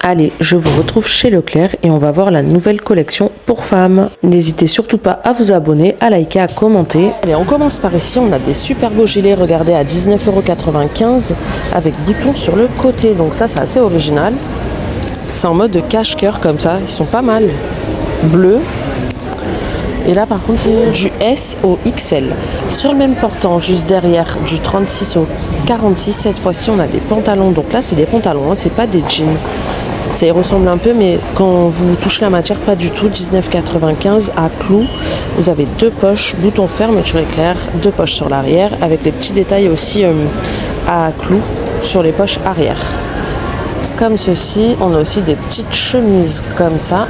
Allez, je vous retrouve chez Leclerc et on va voir la nouvelle collection pour femmes. N'hésitez surtout pas à vous abonner, à liker, à commenter. Allez, on commence par ici, on a des super beaux gilets, regardez, à 19,95 € avec boutons sur le côté. Donc ça, c'est assez original. C'est en mode cache-cœur comme ça, ils sont pas mal. Bleu. Et là, par contre, c'est du S au XL. Sur le même portant, juste derrière, du 36 au 46, cette fois-ci, on a des pantalons. Donc là, c'est des pantalons, hein, c'est pas des jeans. Ça y ressemble un peu, mais quand vous touchez la matière, pas du tout. 19,95 à clous. Vous avez deux poches, bouton fermeture éclair, deux poches sur l'arrière, avec les petits détails aussi à clous sur les poches arrière. Comme ceci, on a aussi des petites chemises comme ça,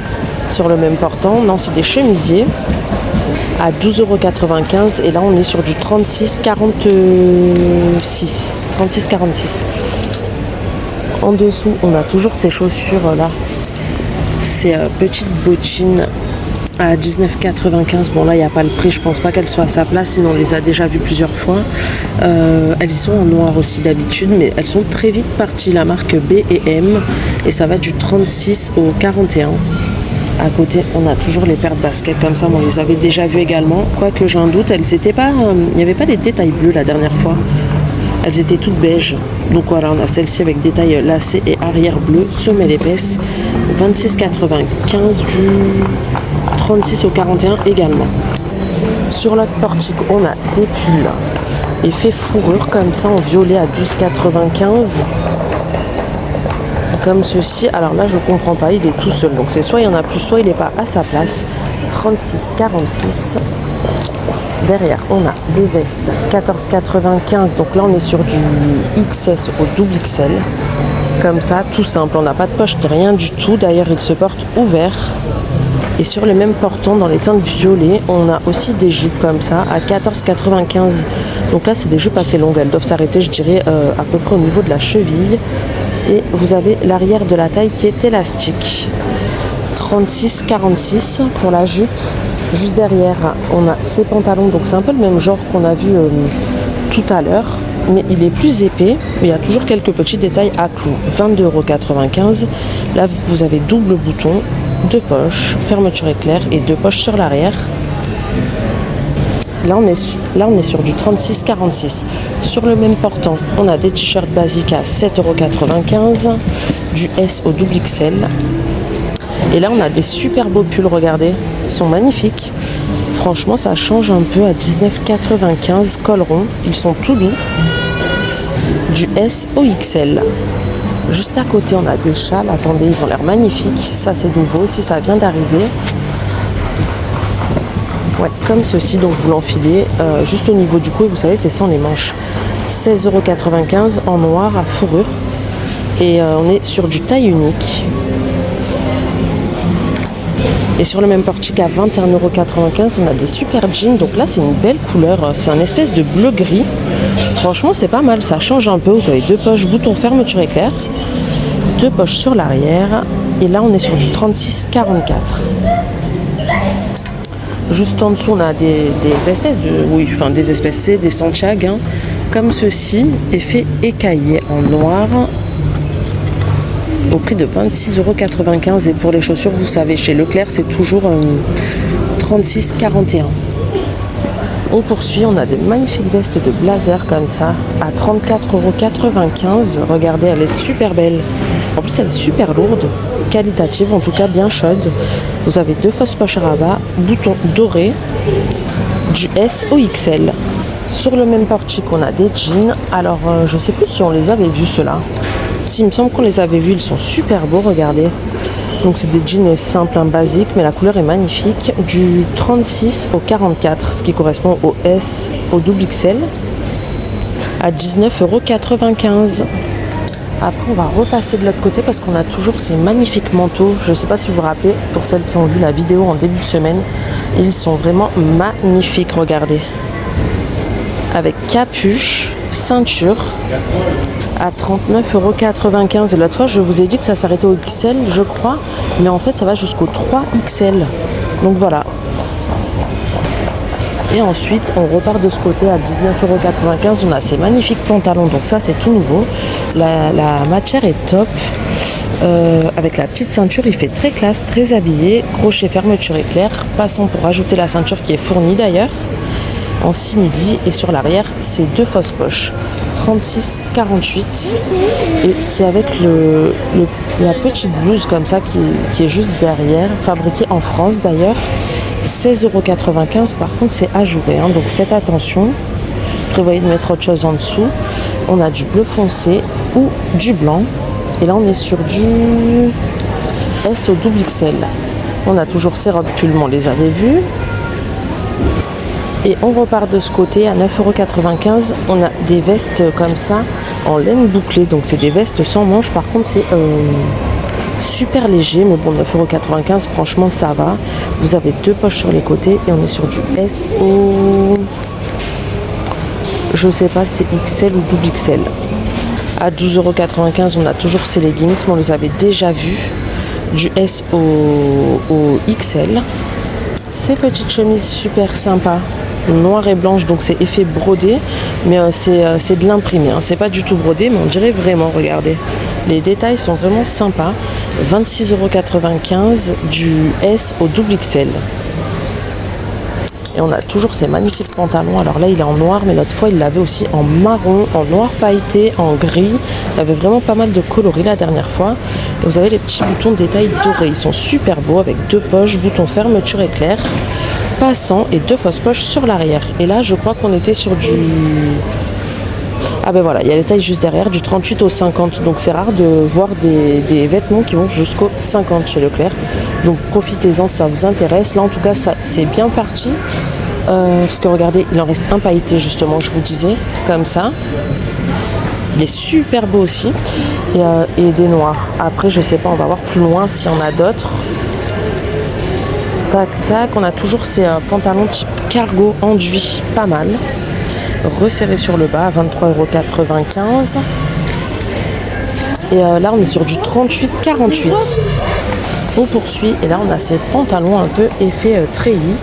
sur le même portant. Non, c'est des chemisiers à 12,95 € et là on est sur du 36,46. 36,46. En dessous, on a toujours ces chaussures là, ces petites bottines à 19,95 €. Bon là il n'y a pas le prix, je pense pas qu'elles soient à sa place, sinon on les a déjà vues plusieurs fois. Elles y sont en noir aussi d'habitude, mais elles sont très vite parties, la marque B&M, et ça va du 36 au 41. À côté, on a toujours les paires de baskets comme ça, on les avait déjà vues également, quoique j'ai un doute, elles étaient pas, il n'y avait pas les détails bleus la dernière fois. Elles étaient toutes beiges. Donc voilà, on a celle-ci avec détail lacé et arrière bleu, semelle épaisse, 26,95 € du 36 au 41 également. Sur notre portique, on a des pulls effet fourrure comme ça en violet à 12,95 €. Comme ceci. Alors là, je comprends pas, il est tout seul. Donc c'est soit il y en a plus, soit il n'est pas à sa place. 36,46 €. Derrière, on a des vestes 14,95 €. Donc là, on est sur du XS au double XL. Comme ça, tout simple. On n'a pas de poche, rien du tout. D'ailleurs, il se porte ouvert. Et sur le même portant, dans les teintes violet, on a aussi des jupes comme ça à 14,95 €. Donc là, c'est des jupes assez longues. Elles doivent s'arrêter, je dirais, à peu près au niveau de la cheville. Et vous avez l'arrière de la taille qui est élastique. 36,46 € pour la jupe. Juste derrière, on a ces pantalons, donc c'est un peu le même genre qu'on a vu tout à l'heure, mais il est plus épais. Il y a toujours quelques petits détails à clous. 22,95 €. Là, vous avez double bouton, deux poches, fermeture éclair et deux poches sur l'arrière. Là, on est sur du 36,46 €. Sur le même portant, on a des t-shirts basiques à 7,95 €, du S au double XL. Et là, on a des super beaux pulls, regardez, ils sont magnifiques. Franchement, ça change un peu à 19,95 €, col rond, ils sont tout doux. Du S au XL. Juste à côté, on a des châles, attendez, ils ont l'air magnifiques. Ça, c'est nouveau aussi, ça vient d'arriver. Ouais, comme ceci, donc vous l'enfilez juste au niveau du cou, et vous savez, c'est sans les manches. 16,95 € en noir à fourrure. Et on est sur du taille unique. Et sur le même portique à 21,95 €, on a des super jeans. Donc là, c'est une belle couleur. C'est un espèce de bleu-gris. Franchement, c'est pas mal. Ça change un peu. Vous avez deux poches, bouton fermeture éclair. Deux poches sur l'arrière. Et là, on est sur du 36,44 €. Juste en dessous, on a des espèces de... Oui, enfin des espèces, c'est des Santiago. Hein, comme ceci, effet écaillé en noir. Au prix de 26,95 €. Et pour les chaussures, vous savez, chez Leclerc, c'est toujours 36,41 €. On poursuit, on a des magnifiques vestes de blazer comme ça, à 34,95 €. Regardez, elle est super belle. En plus, elle est super lourde, qualitative, en tout cas bien chaude. Vous avez deux fausses poches à rabat, boutons dorés, du S au XL. Sur le même portique, on a des jeans. Alors, je sais plus si on les avait vus, ceux-là. Si, il me semble qu'on les avait vus, ils sont super beaux, regardez. Donc c'est des jeans simples, basiques, mais la couleur est magnifique. Du 36 au 44, ce qui correspond au S, au double XL, à 19,95 €. Après, on va repasser de l'autre côté parce qu'on a toujours ces magnifiques manteaux. Je ne sais pas si vous vous rappelez, pour celles qui ont vu la vidéo en début de semaine, ils sont vraiment magnifiques, regardez. Avec capuche, ceinture, à 39,95 €. Et l'autre fois, je vous ai dit que ça s'arrêtait au XL, je crois. Mais en fait, ça va jusqu'au 3XL. Donc voilà. Et ensuite, on repart de ce côté à 19,95 €. On a ces magnifiques pantalons, donc ça c'est tout nouveau. La matière est top. Avec la petite ceinture, il fait très classe, très habillé. Crochet, fermeture éclair. Passant pour ajouter la ceinture qui est fournie d'ailleurs. En simili. Et sur l'arrière, c'est 2 fausses poches. 36,48. Et c'est avec la petite blouse comme ça qui est juste derrière. Fabriquée en France d'ailleurs. 16,95 €. Par contre, c'est ajouré, hein, donc faites attention. Prévoyez de mettre autre chose en dessous. On a du bleu foncé ou du blanc. Et là, on est sur du S au double XL. On a toujours ces robes pulls, on les avait vues. Et on repart de ce côté à 9,95 €. On a des vestes comme ça en laine bouclée. Donc, c'est des vestes sans manches. Par contre, c'est super léger. Mais bon, 9,95 €, franchement, ça va. Vous avez 2 poches sur les côtés. Et on est sur du S au... Je sais pas si c'est XL ou double XL. À 12,95 €, on a toujours ces leggings, mais on les avait déjà vus. Du S au XL. Ces petites chemises super sympas, noire et blanche, donc c'est effet brodé, mais c'est de l'imprimé, hein. C'est pas du tout brodé, mais on dirait vraiment, regardez. Les détails sont vraiment sympas. 26,95 € du S au double XL. Et on a toujours ces magnifiques pantalons. Alors là, il est en noir, mais l'autre fois, il l'avait aussi en marron, en noir pailleté, en gris. Il y avait vraiment pas mal de coloris la dernière fois. Et vous avez les petits boutons de détail dorés. Ils sont super beaux avec 2 poches, bouton fermeture éclair, passant et 2 fausses poches sur l'arrière. Et là, je crois qu'on était sur du... Ah ben voilà, il y a les tailles juste derrière, du 38 au 50. Donc c'est rare de voir des vêtements qui vont jusqu'au 50 chez Leclerc. Donc profitez-en si ça vous intéresse. Là en tout cas, c'est bien parti. Parce que regardez, il en reste un pailleté justement, je vous disais, comme ça. Il est super beau aussi. Et des noirs. Après, je sais pas, on va voir plus loin s'il y en a d'autres. Tac, tac, on a toujours ces pantalons type cargo enduit, pas mal. Resserré sur le bas à 23,95 €. Et là on est sur du 38,48 €. On poursuit et là on a ces pantalons un peu effet treillis.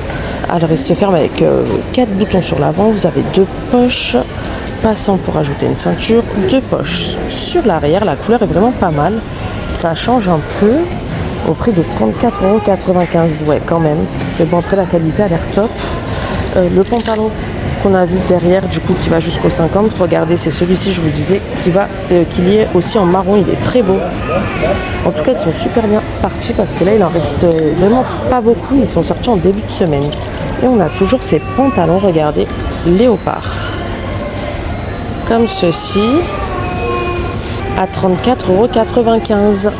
Alors ils se ferment avec 4 boutons sur l'avant. Vous avez 2 poches, passant pour ajouter une ceinture, 2 poches sur l'arrière. La couleur est vraiment pas mal. Ça change un peu au prix de 34,95 €. Ouais, quand même. Mais bon, après la qualité a l'air top. Le pantalon qu'on a vu derrière, du coup, qui va jusqu'au 50. Regardez, c'est celui-ci, je vous disais, qu'il y est aussi en marron. Il est très beau. En tout cas, ils sont super bien partis parce que là, il en reste vraiment pas beaucoup. Ils sont sortis en début de semaine. Et on a toujours ces pantalons, regardez, léopard. Comme ceci, à 34,95 €.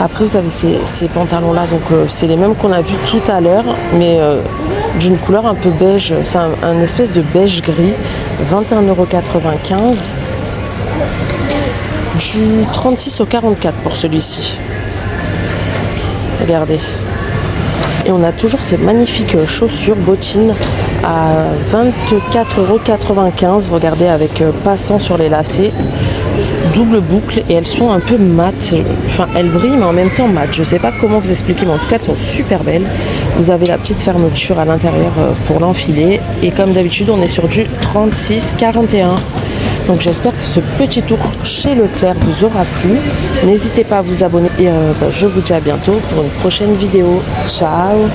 Après, vous avez ces pantalons-là, donc c'est les mêmes qu'on a vus tout à l'heure, mais d'une couleur un peu beige. C'est un espèce de beige gris. 21,95 €. Du 36 au 44 pour celui-ci. Regardez. Et on a toujours ces magnifiques chaussures, bottines à 24,95 €. Regardez, avec passant sur les lacets. Double boucle et elles sont un peu mates, enfin elles brillent mais en même temps mates, je sais pas comment vous expliquer, mais en tout cas elles sont super belles. Vous avez la petite fermeture à l'intérieur pour l'enfiler et comme d'habitude on est sur du 36,41 €. Donc j'espère que ce petit tour chez Leclerc vous aura plu. N'hésitez pas à vous abonner et je vous dis à bientôt pour une prochaine vidéo. Ciao.